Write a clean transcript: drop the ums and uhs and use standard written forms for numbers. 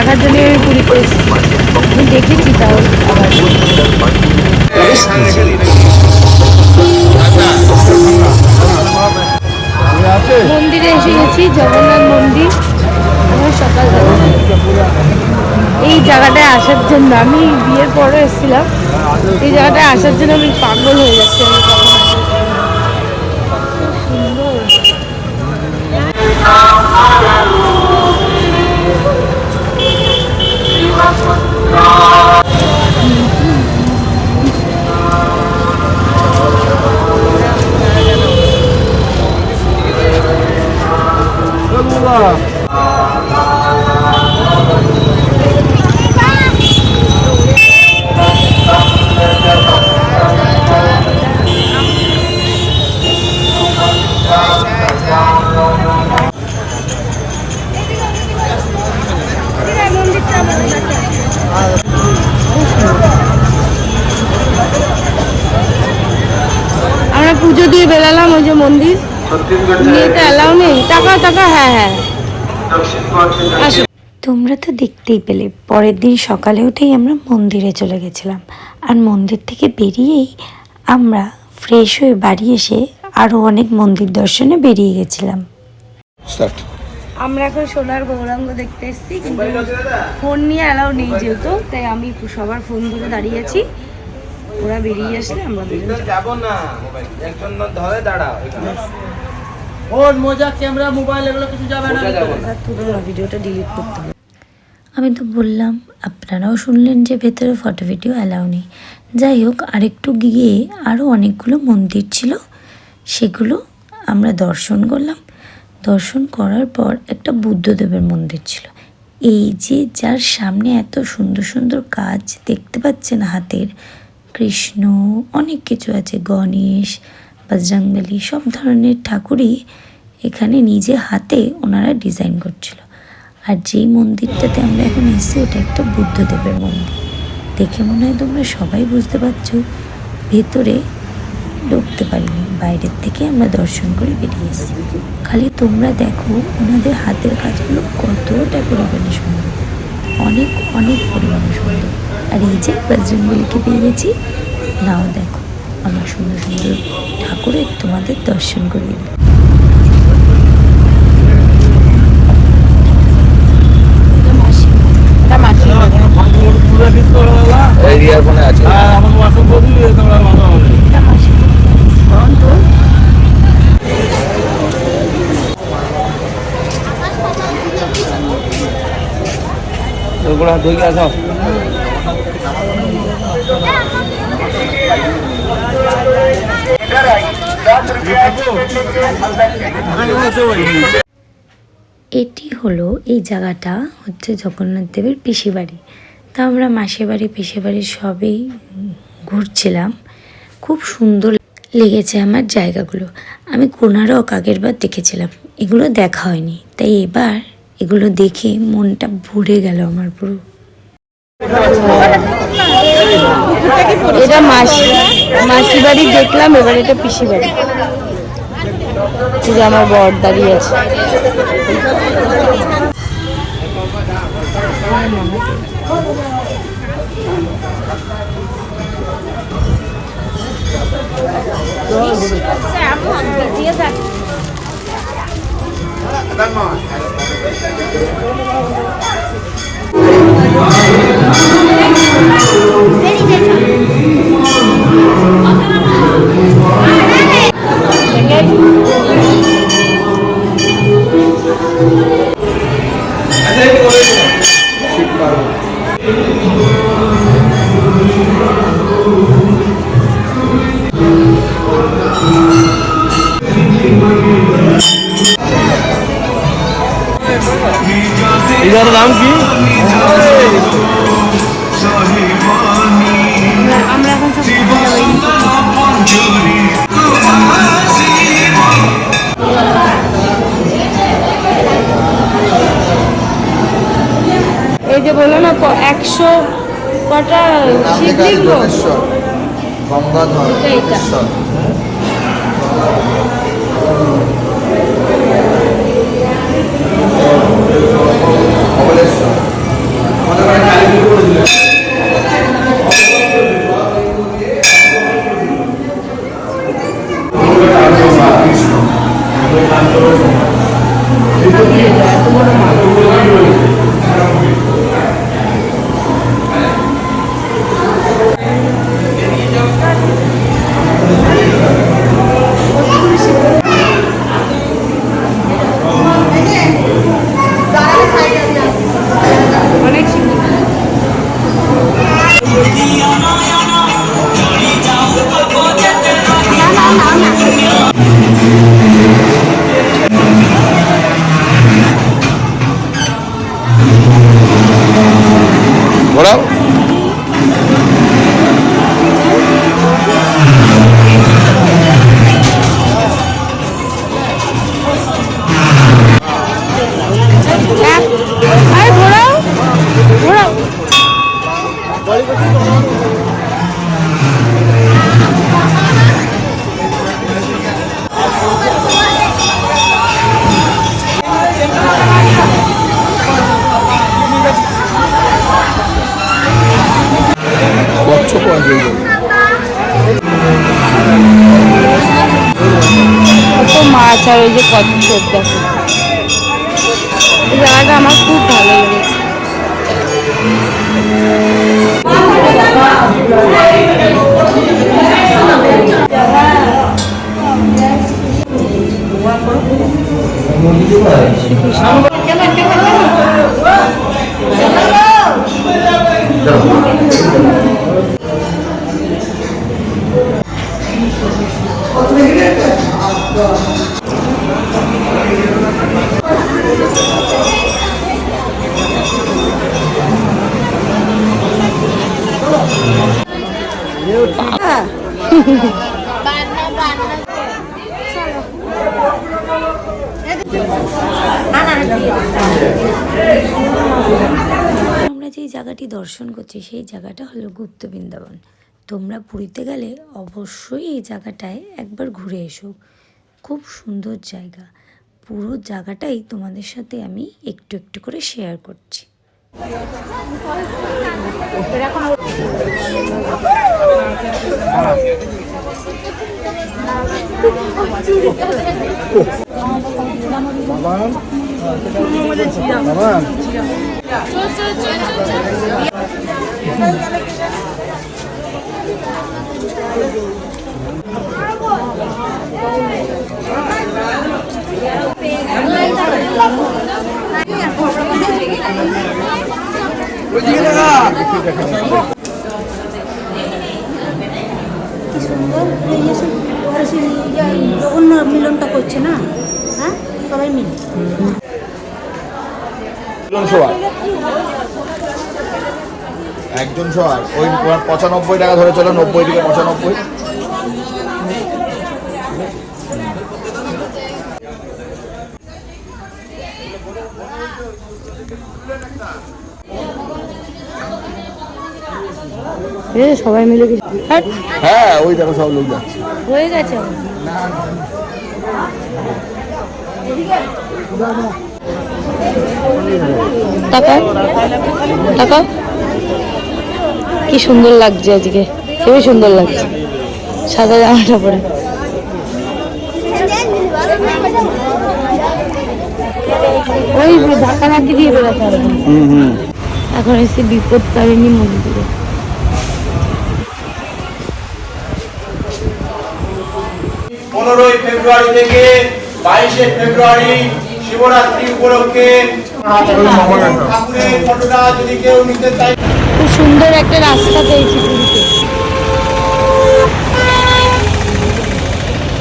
দেখার জন্য আমি পুরীতে এসেছি, আমি দেখেছি তাও আবার। মন্দিরে এসে গেছি, জগন্নাথ মন্দির। আমার সকালবেলা এই জায়গাটায় আসার জন্য, আমি বিয়ের পরে এসেছিলাম, এই জায়গাটায় আসার জন্য আমি পাগল হয়ে যাচ্ছি। আমি কখন আমরা পুজো দিয়ে বেরালাম, ওই যে মন্দির নিয়েতে অ্যালাউ নেই, টাকা টাকা। হ্যাঁ হ্যাঁ, তোমরা তো দেখতেই পেলে, পরের দিন সকালে উঠেই আমরা মন্দিরে চলে গেছিলাম। আর মন্দির থেকে বেরিয়েই আমরা ফ্রেশ হয়ে বাড়ি এসে আরও অনেক মন্দির দর্শনে বেরিয়ে গেছিলাম। আমরা এখন সোনার গৌরাঙ্গ দেখতে এসেছি, কিন্তু ফোন নিয়ে অ্যালাউ নেই যেহেতু, তাই আমি সবার ফোন ধরে দাঁড়িয়ে আছি। ওরা বেরিয়ে আসলে আমরা যাবো না, একজন ধরে দাঁড়াও। ফোন, মোজা, ক্যামেরা, মোবাইল এগুলো কিছু যাবে না, ভিডিওটা ডিলিট করতে হবে। আমি তো বললাম, আপনারাও শুনলেন যে ভেতরে ফটো ভিডিও অ্যালাউ নেই। যাই হোক, আরেকটু গিয়ে আরও অনেকগুলো মন্দির ছিল, সেগুলো আমরা দর্শন করলাম। দর্শন করার পর একটা বুদ্ধদেবের মন্দির ছিল। এই যে যার সামনে এত সুন্দর সুন্দর কাজ দেখতে পাচ্ছেন হাতের, কৃষ্ণ, অনেক কিছু আছে, গণেশ, বজরংবলী, সব ধরনের ঠাকুরই এখানে নিজে হাতে ওনারা ডিজাইন করছিল। আর যেই মন্দিরটাতে আমরা এখন এসেছি, ওটা একটা বুদ্ধদেবের মন্দির। দেখে মনে হয় তোমরা সবাই বুঝতে পারছো, ভেতরে ঢুকতে পারিনি, বাইরের থেকে আমরা দর্শন করে বেরিয়ে এসেছি। খালি তোমরা দেখো ওনাদের হাতের কাজগুলো কতটা পরিমাণে সুন্দর, অনেক অনেক পরিমাণে সুন্দর। আর এই যে বজরংবলীকে পেয়ে গেছি, নাও দেখো অনেক সুন্দর সুন্দর ঠাকুরের তোমাদের দর্শন করিয়ে দিই। এটি হলো, এই জায়গাটা হচ্ছে জগন্নাথ দেবের পিসি বাড়ি। তা আমরা মাসির বাড়ি পিসির বাড়ি সবেই ঘুরছিলাম। খুব সুন্দর লেগেছে আমার জায়গাগুলো। আমি কোনারক আগের বার দেখেছিলাম, এগুলো দেখা হয়নি, তাই এবার এগুলো দেখে মনটা ভরে গেল আমার পুরো। এটা মাসি বাড়ি দেখলাম, এবার এটা পিসি বাড়ি। আমার বর দাঁড়িয়ে আছে। এটার দাম কি? আমরা এখন সব এই যে বললো না 100 কটা শিবলিঙ্গ, এইটা বড় মাছ। অনেক ঘোরাও। ঘোরাও ঘোরাও। কচ্ছপ আছে কত মাছ আর ওই যে কচ্ছপ দেখো। এই জায়গাটা আমার খুব ভালো লেগেছে। আমরা যেই জায়গাটি দর্শন করছি সেই জায়গাটা হলো গুপ্ত বৃন্দাবন। তোমরা পুরীতে গেলে অবশ্যই এই জায়গাটায় একবার ঘুরে এসো, খুব সুন্দর জায়গা। পুরো জায়গাটাই তোমাদের সাথে আমি একটু একটু করে শেয়ার করছি। অন্য মিলনটা করছে না, হ্যাঁ সবাই মিলে একজন শোয়ার ওই 95 টাকা ধরে চলো, 90 থেকে 95। সবাই মিলে কিছু হ্যাঁ ওই দেখো সব লোক যাচ্ছে। হয়ে গেছে। কি সুন্দর লাগছে আজকে, খুবই সুন্দর লাগছে সাদা জামাটা পরে। ওই ধাক্কা ধাক্কি দিয়ে বেরোতে হবে। এখন এসে বিপদ তারিণী মন্দিরে। 15 ফেব্রুয়ারি থেকে 22 ফেব্রুয়ারি শিবরাত্রি উপলক্ষে ঠাকুরের ফটোটা যদি কেউ নিতে চায়। খুব সুন্দর একটা রাস্তা পেয়েছি পুরীতে।